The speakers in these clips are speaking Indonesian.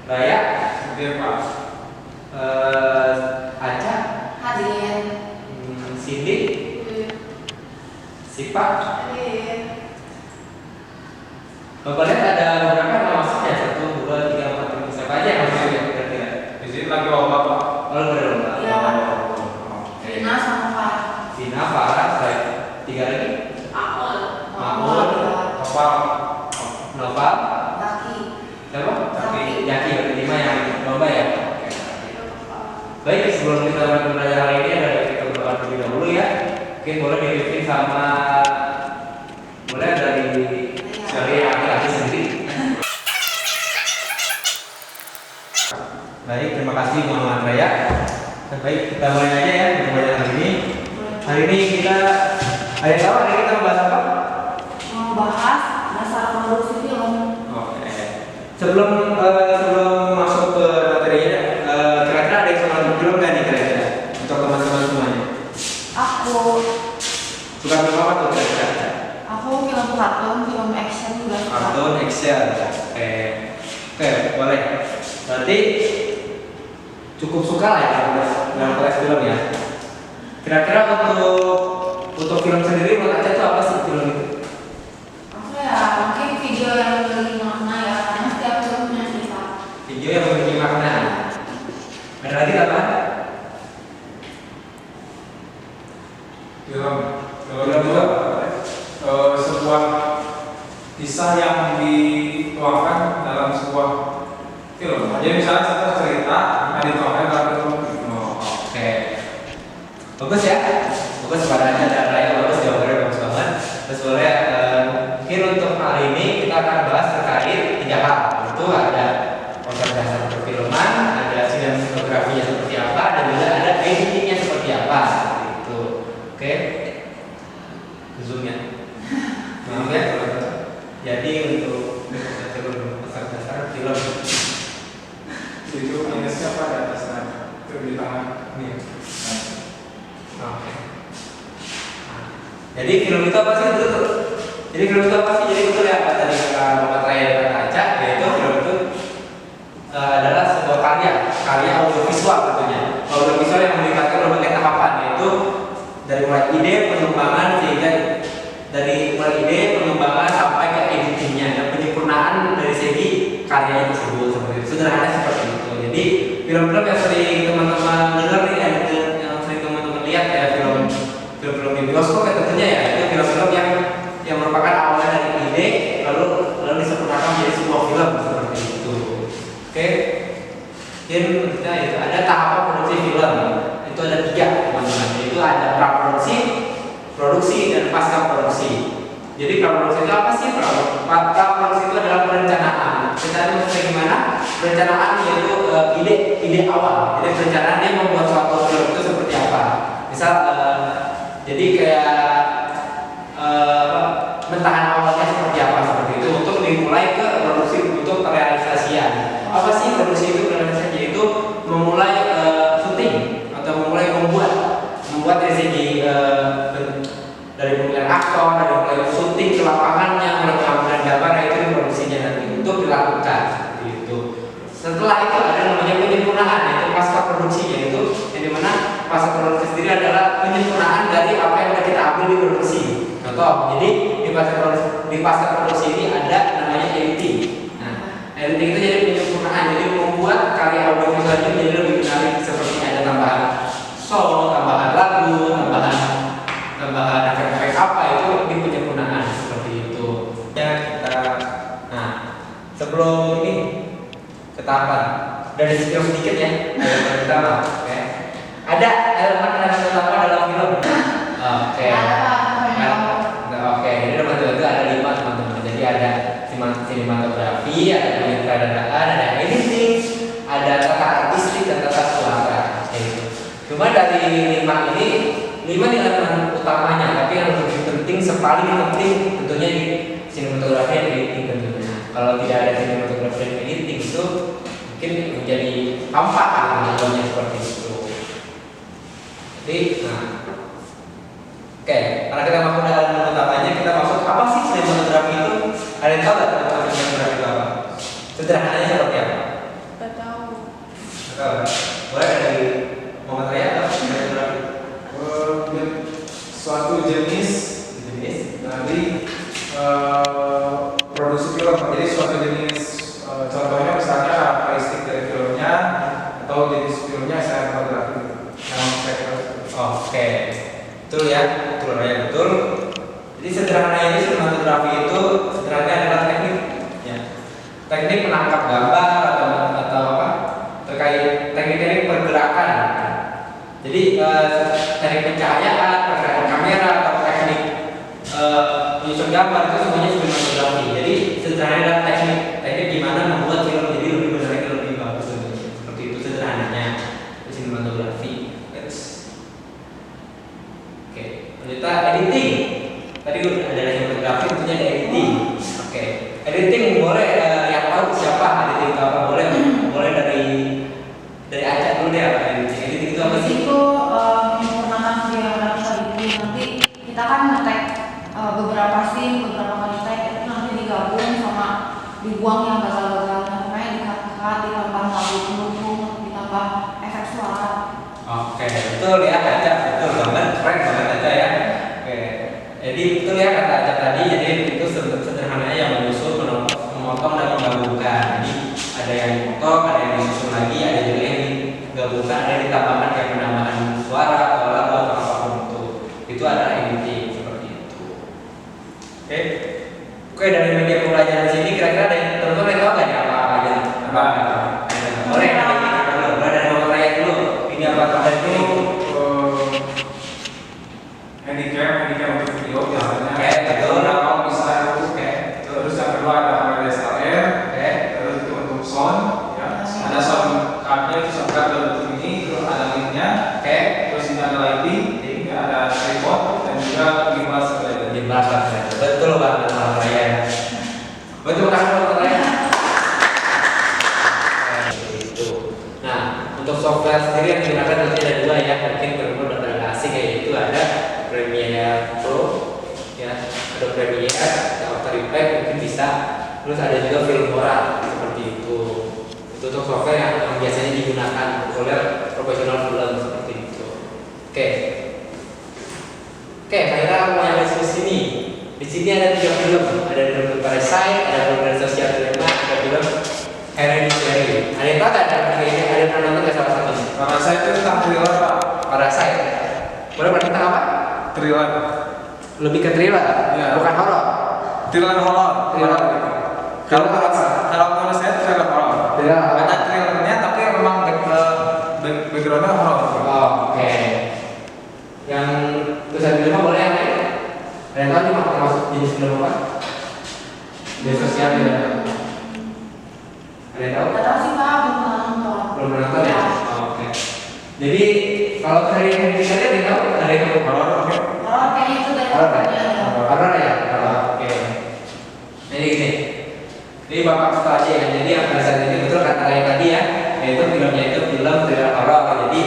Raya, Hadir Pak. Aca, Hadir. Cindy, Sipa. Hadir. Bapak lihat ada beberapa yang masuknya 1, 2, 3, 4, 5. Siapa aja yang masuknya kira-kira? Di sini lagi lomba Pak. Oh, berlomba. Iya. Oke. Vina sama Farah. Vina, Farah, saya 3 lagi. Akul. Makmur, Apa? Nova, Laki. siapa? Jaki. Jaki, berarti 5 yang lomba ya. Oke. Baik, sebelum kita mulai belajar hari ini ada kita berdoa terlebih dahulu ya. Mungkin boleh dipimpin sama mulai dari laki-laki sendiri. Baik, terima kasih Muhammad Raya. Baik, kita mulai aja ya untuk belajar hari ini. Hari ini kita ada tahu hari ini kita membahas apa? Mau bahas dasar produksi film. Oke. Sebelum masuk ke materinya, kira-kira ada yang suka nonton film nggak nih kira-kira untuk teman-teman semuanya? Aku Suka film apa tuh kira-kira? film kartun, film action juga suka. Kartun, action. Oke, boleh. Berarti cukup suka lah ya dalam konteks film ya. Kira-kira untuk film sendiri menurut Aca itu apa sih film itu? Aku ya mungkin video yang memiliki makna ya, karena setiap film punya cerita. Video yang memiliki makna. Ada lagi apa? Film itu sebuah kisah yang dituangkan dalam sebuah film. Jadi misalnya satu cerita yang dituangkan dalam film. Oke. Bagus ya. Bagus pada Aca dan Raya, bagus jawabannya bagus banget. Terus boleh mungkin untuk hari ini kita akan bahas terkait 3 hal. Itu ada konsep dasar perfilman, ada sinematografinya seperti apa, dan juga ada editingnya seperti apa. Seperti itu. Oke. Zoomnya. Maaf ya. Jadi untuk konsep dasar film Itu ini siapa di atasnya? Itu di tangan. ini. Oke. Jadi film itu apa sih? Betul. Jadi film itu apa sih? Jadi betul ya apa tadi Muhammad Raya dan Aca, yaitu film itu adalah sebuah karya audiovisual tentunya. Audiovisual yang melibatkan berbagai tahapan, yaitu dari mulai ide pengembangan sampai ke editingnya dan penyempurnaan dari segi karya tersebut seperti itu. Sederhana seperti itu. Jadi film-film yang sering teman-teman dengar nih, yang sering teman-teman lihat ya film-film di bioskop ya tentunya ya itu film-film yang merupakan awalnya dari ide lalu disempurnakan menjadi sebuah film seperti itu. Oke. Mungkin maksudnya itu ada tahapan produksi film. Itu ada 3 teman-teman. Itu ada praproduksi, produksi dan pasca produksi. Jadi praproduksi itu apa sih? Praproduksi itu adalah perencanaan. Perencanaan maksudnya gimana? Perencanaan yaitu ide awal. Jadi perencanaan dia membuat suatu film itu seperti apa. Misal jadi kayak mentahan awalnya seperti apa seperti itu untuk dimulai ke produksi untuk realisasian. Apa sih produksi itu? Realisasian yaitu memulai syuting atau memulai membuat dari segi dari pemilihan aktor, dari mulai syuting ke lapangannya, mulai pengambilan gambar itu produksinya nanti untuk dilakukan seperti itu. Setelah itu ada namanya penyempurnaan, yaitu pasca produksinya itu yang dimana pasca produksi sendiri adalah penyempurnaan dari apa yang sudah kita ambil di produksi. Contoh, jadi di pasca produksi ini ada namanya editing. Nah, editing itu jadi penyempurnaan, jadi membuat karya audiovisual ini menjadi lebih menarik seperti ada tambahan sound, tambahan lagu, tambahan efek-efek apa itu di penyempurnaan seperti itu. Ya kita, nah sebelum ini ketahapan dari skill sedikit ya elemen pertama. Oke. Ada elemen utama dalam film. Oke. Oke, ini teman-teman itu ada 5 teman-teman. Jadi ada sinematografi, ada penyutradaraan, ada editing, ada tata artistik dan tata suara. Cuma dari 5 ini 5 elemen utamanya, tapi yang lebih penting, paling penting tentunya di sinematografi dan editing tentunya. Kalau tidak ada sinematografi dan editing itu mungkin menjadi hampa gitu seperti itu. Jadi, oke, karena kita masuk dalam utamanya, kita masuk apa sih sinematografi itu? Ada yang tahu nggak sinematografi itu apa? produksi film. Jadi suatu jenis contohnya misalnya karakteristik dari filmnya atau jenis filmnya sinematografi yang saya kira. Oke, betul ya, betul. Jadi sederhananya ini sinematografi itu sederhananya adalah teknik, ya. Teknik menangkap gambar atau apa terkait teknik-teknik pergerakan. Jadi teknik pencahayaan, pergerakan kamera atau teknik menyusun gambar itu semuanya sinematografi. Jadi sederhananya adalah teknik di mana membuat film jadi lebih menarik, lebih bagus tentunya. Seperti itu sederhananya sinematografi. Oke, kita editing. Tadi udah ada sinematografi, tentunya ada editing. Oke, editing boleh yang tahu siapa editing itu apa? Boleh dari Aca dulu deh apa editing. Editing itu apa sih? Itu menyempurnakan video yang udah kita bikin. Nanti kita kan nge-tag beberapa scene, beberapa kali tag itu nanti digabung sama dibuang yang gagal-gagalnya, makanya dikat-kat, ditambah lagu pendukung, ditambah efek suara. Oke, betul ya Aca, betul banget, keren banget Aca ya. Oke, jadi betul ya kata Aca tadi, jadi itu sederhananya yang menyusun, memotong dan menggabungkan. Jadi ada yang dipotong, ada yang disusun lagi, ada juga yang digabungkan, ada yang ditambahkan kayak penambahan suara atau lagu atau apapun itu adalah editing seperti itu. Oke, dari media pembelajaran sini kira-kira ada yang teman-teman yang tahu nggak ya apa aja? Boleh dari nomor saya dulu. Ini apa itu? Handycam untuk video biasanya. Oke, betul. Kalau bisa itu, terus yang kedua ada kamera DSLR, terus itu untuk sound, ya. Ada sound cardnya itu sound card bentuk ini, terus ada linknya, terus ini ada lighting, ada tripod dan juga gimbal sebagainya. Betul banget nomor saya. Betul kan nomor saya? Nah, untuk software sendiri yang digunakan nanti ada dua ya, mungkin benar-benar udah pada asing yaitu ada Premiere Pro, ya, ada Premiere, ada After Effects mungkin bisa, terus ada juga Filmora seperti itu. Itu untuk software yang biasanya digunakan oleh profesional film seperti itu. Oke, saya mau yang diskusi ini. Di sini ada 3 film, ada film Parasite, ada film dari Social Dilemma, ada film Hereditary. Ada yang tahu nggak? Ada yang pernah nonton nggak salah satunya? Parasite itu tentang thriller, Pak. Parasite. Boleh tentang apa? Thriller. Lebih ke thriller, Ya. bukan horor. Thriller horor. Kalau menurut saya thriller horor. Ada thrillernya tapi memang backgroundnya horor. Oke. Yang Social Dilemma boleh yang lain? Ada yang tahu nih masuk jenis film apa? Media sosial ya. Ada yang tahu? Nggak tahu sih Pak, belum pernah nonton. Belum pernah nonton ya? Oke. Jadi kalau dari yang bisa lihat yang tahu ada yang horor. Oke. Oh, kayaknya itu dari tempatnya ya. Horor ya? Oke. Jadi gini. Jadi Bapak suka aja ya. Jadi yang pada saat ini betul kata yang tadi ya, yaitu filmnya itu film thriller horor. Jadi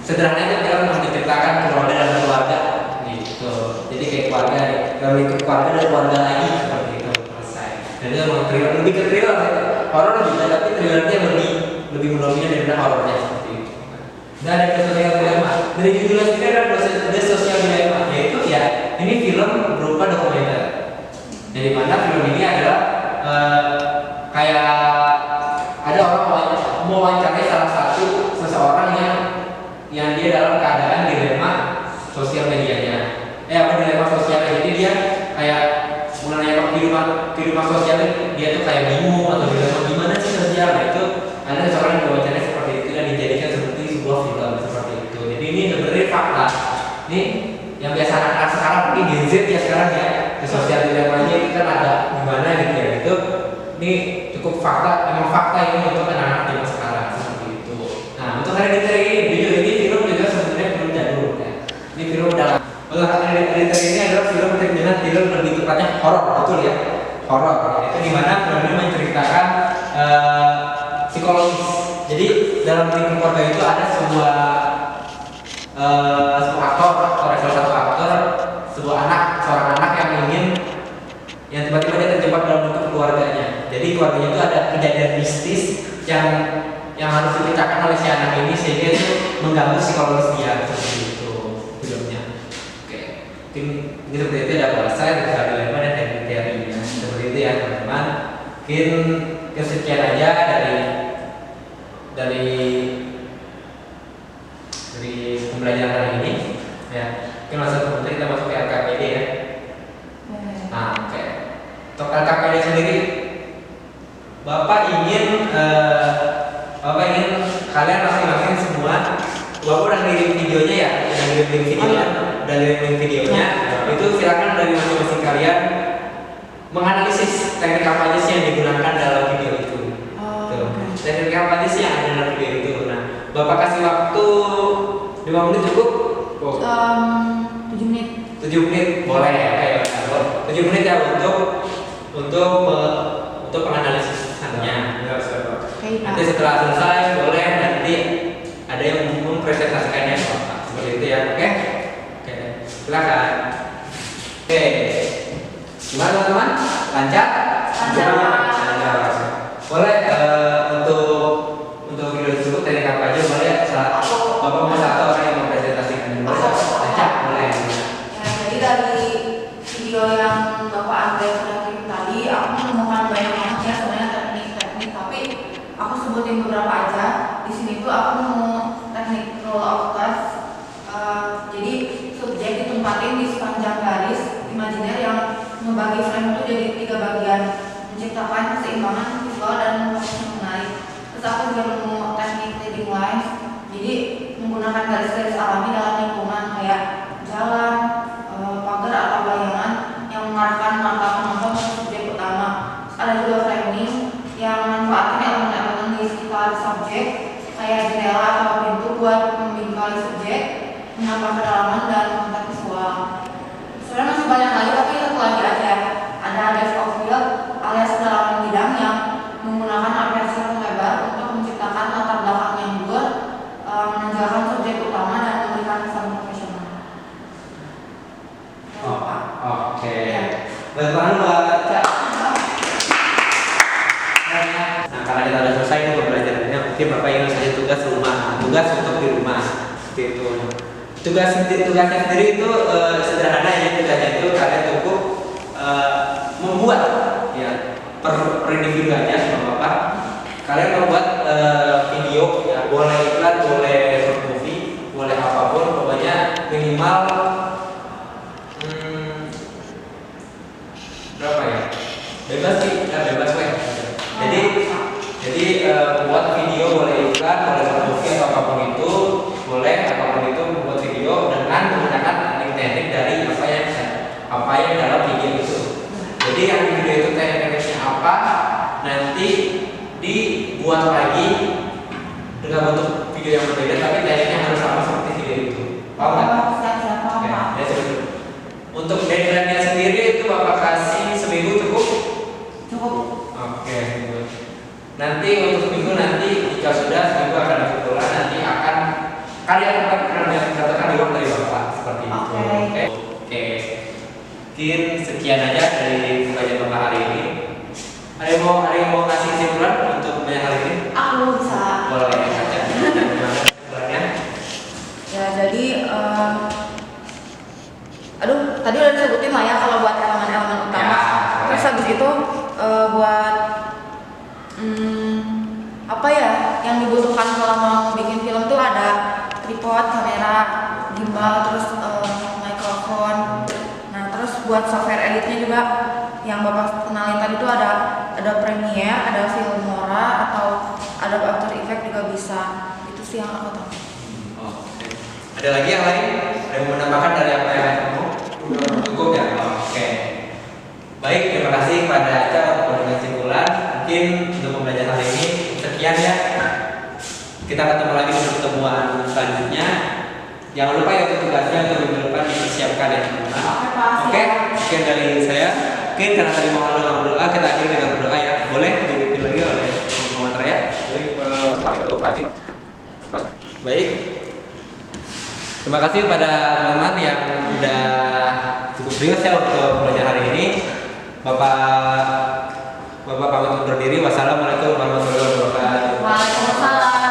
sederhananya film yang diceritakan keluarga dan keluarga gitu. Jadi kayak keluarga, kalau ikut keluarga dan keluarga lagi seperti itu selesai. Dan itu memang thriller, lebih ke thriller. Horor juga, tapi thrillernya lebih mendominan daripada horornya seperti itu. Dan ada Social Dilemma. Dari judulnya sendiri ada Social Dilemma, yaitu ya ini film berupa dokumenter. Jadi mana film ini adalah kayak ada orang mewawancarai salah satu seseorang yang dia dalam keadaan dilema sosial medianya. Dilema sosialnya. Jadi dia kayak mengenai kehidupan sosialnya dia tuh kayak bingung atau dilema gimana sih sosial. Nah, itu ada seorang yang mewawancarai seperti itu dan dijadikan seperti sebuah film seperti itu. Jadi ini sebenarnya fakta. Ini yang biasa anak-anak sekarang mungkin Gen Z ya sekarang ya, di sosial dilemanya itu kan ada gimana gitu ya. Itu ini cukup fakta, memang fakta ini untuk anak-anak zaman sekarang seperti itu. Nah, untuk Hereditary ini film juga sebenarnya film jadul ya. Ini film udah untuk Hereditary ini adalah film dengan film lebih tepatnya horor, betul ya? Horor. Itu dimana film ini menceritakan psikologis. Jadi dalam lingkup keluarga itu ada sebuah salah satu aktor, seorang anak yang tiba-tiba dia terjebak dalam lingkup keluarganya. Jadi keluarganya itu ada kejadian mistis yang harus diceritakan oleh si anak ini sehingga itu mengganggu psikologis dia seperti itu filmnya. Oke, mungkin ini seperti itu ada bahasa dari Dilemma dan Hereditary. Mungkin kesekian aja dari pembelajaran hari ini. Ya, mungkin langsung kita masuk ke LKPD ya. Nah, oke. Untuk LKPD sendiri, Bapak ingin kalian masing-masing semua, Bapak udah ngirim videonya ya, itu silakan dari masing-masing kalian menganalisis teknik apa aja sih yang digunakan dalam video itu. Teknik apa aja sih yang ada dalam video itu. Nah, Bapak kasih waktu 5 menit cukup? 7 menit. 7 menit boleh ya, 7 menit ya untuk menganalisisnya. Nanti setelah selesai boleh nanti ada yang mempresentasikannya seperti itu ya, oke? Oke, silakan. Oke, gimana teman-teman? Lancar? Lancar. Boleh untuk video tersebut teknik apa aja boleh? Bapak mau satu orang yang mempresentasikan dulu. Lancar, boleh. Ya, jadi dari video yang Bapak Andre sudah kirim tadi, aku menemukan banyak banget ya sebenarnya teknik-teknik, tapi aku sebutin beberapa aja. Di sini tuh aku nemu teknik roll of curve. Jadi subjek ditempatin di sepanjang garis imajiner yang membagi frame itu jadi 3 bagian, menciptakan keseimbangan visual dan motif yang menarik. Terus aku juga nemu teknik leading lines. Jadi menggunakan garis-garis alami dalam lingkungan kayak jalan, pagar atau bayangan yang mengarahkan mata penonton ke subjek utama. Terus ada juga framing yang manfaatkan elemen-elemen di sekitar subjek kayak jendela atau pintu buat membingkai subjek, menambah kedalaman dan konteks visual. Sebenarnya masih banyak lagi tapi satu lagi aja. Ada depth of field alias kedalaman bidang yang menggunakan aperture lebar untuk menciptakan latar belakang yang luas, menonjolkan subjek utama dan memberikan kesan profesional. Oke. Bertahan buat Cak. Nah, karena kita sudah selesai nih pembelajarannya, mungkin Bapak ingin saja tugas untuk di rumah. Seperti itu. Tugasnya sendiri itu sederhana ya. Tugasnya itu kalian cukup membuat ya per individualnya sama Bapak. Kalian membuat video ya, boleh iklan, boleh short movie, boleh apapun, pokoknya minimal berapa ya? Bebas sih, bebas weh. Jadi buat video boleh iklan, boleh short movie atau apapun itu, boleh apapun itu membuat video dengan menggunakan teknik-teknik dari apa yang dalam video itu. Jadi yang di video itu teknik-tekniknya apa, nanti dibuat lagi dengan bentuk video yang berbeda, tapi tekniknya harus sama seperti video itu. Paham nggak? Ya, untuk deadline-nya sendiri itu Bapak kasih seminggu cukup? Cukup. Oke. Nanti untuk seminggu jika sudah seminggu akan dikumpulkan, nanti akan kalian akan mendapatkan reward dari Bapak seperti itu. Oke. Mungkin sekian aja dari pembelajaran Bapak hari ini. Ada yang mau ngasih kesimpulan untuk pembelajaran hari ini? Aku bisa. Boleh saja. Gimana kesimpulannya? Ya, jadi tadi udah disebutin lah ya kalau buat elemen-elemen utama. Ya, terus habis itu buat apa ya yang dibutuhkan kalau mau bikin film tuh ada tripod, kamera, gimbal, terus mikrofon. Nah, terus buat software editnya juga yang Bapak kenalin tadi tuh ada Premiere, ada Filmora atau Adobe After Effects juga bisa. Itu sih yang aku tahu. Oke. Ada lagi yang lain? Ada yang mau menambahkan dari apa yang kamu? Cukup ya? Oke. Baik, terima kasih kepada Aca untuk kesimpulan. Mungkin untuk pembelajaran hari ini sekian ya. Kita ketemu lagi di pertemuan selanjutnya. Jangan lupa ya untuk tugasnya untuk minggu depan dipersiapkan ya teman-teman. Oke, sekian dari saya. Mungkin karena tadi mau berdoa, kita akhiri dengan berdoa ya. Boleh dipimpin lagi oleh Muhammad Raya. Baik. Terima kasih kepada teman-teman yang sudah cukup serius ya untuk pembelajaran hari ini. Bapak pamit undur diri. Wassalamualaikum warahmatullahi wabarakatuh. Waalaikumsalam.